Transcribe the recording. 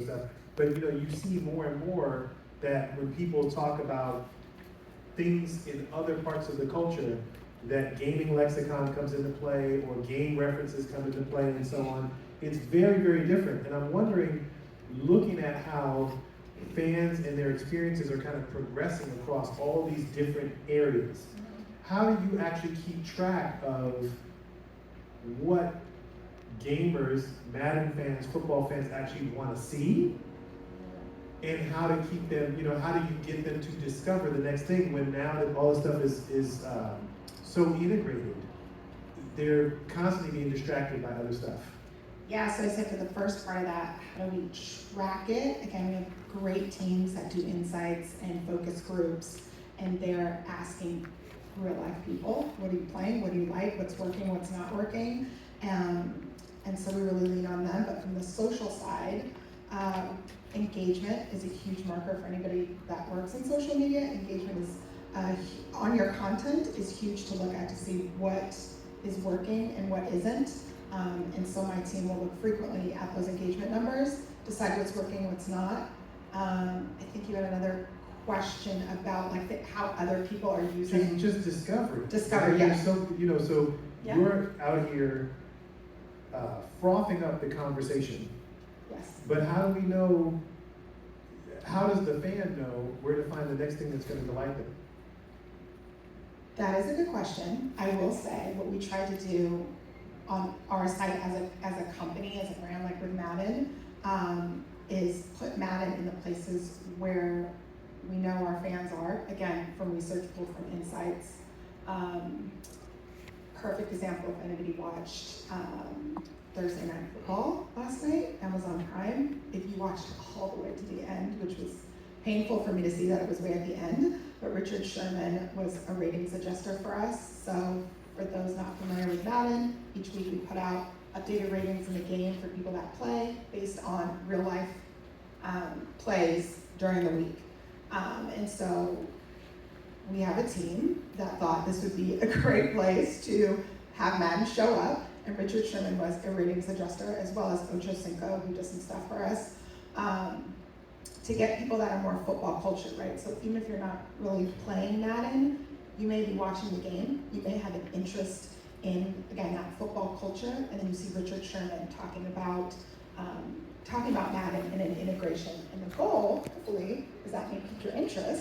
stuff. But you see more and more that when people talk about things in other parts of the culture, that gaming lexicon comes into play or game references come into play and so on. It's very, very different. And I'm wondering, looking at how fans and their experiences are kind of progressing across all these different areas, how do you actually keep track of what gamers, Madden fans, football fans actually want to see? And how to keep them, how do you get them to discover the next thing when now that all this stuff is so integrated, they're constantly being distracted by other stuff? Yeah, so I said for the first part of that, how do we track it? Again, we have great teams that do insights and focus groups, and they're asking real life people, what are you playing, what do you like, what's working, what's not working, and so we really lean on them. But from the social side, engagement is a huge marker for anybody that works in social media. Engagement is on your content is huge to look at to see what is working and what isn't. And so my team will look frequently at those engagement numbers, decide what's working, what's not. I think you had another question about how other people are using. Just discovery. Discovery, yeah. So Yeah. You're out here frothing up the conversation. Yes. But how do we know? How does the fan know where to find the next thing that's going to delight them? That is a good question. I will say what we try to do on our site as a company, as a brand, like with Madden, is put Madden in the places where we know our fans are. Again, from research pulled from insights. Perfect example if anybody watched Thursday Night Football last night, Amazon Prime. If you watched all the way to the end, which was painful for me to see that it was way at the end, but Richard Sherman was a ratings adjuster for us. So for those not familiar with Madden, each week we put out updated ratings in the game for people that play based on real life plays during the week. And so we have a team that thought this would be a great place to have Madden show up. And Richard Sherman was a ratings adjuster, as well as Ocho Cinco, who does some stuff for us, to get people that are more football cultured, right? So even if you're not really playing Madden, you may be watching the game. You may have an interest in, again, that football culture, and then you see Richard Sherman talking about Madden and an integration. And the goal, hopefully, is that may pique your interest.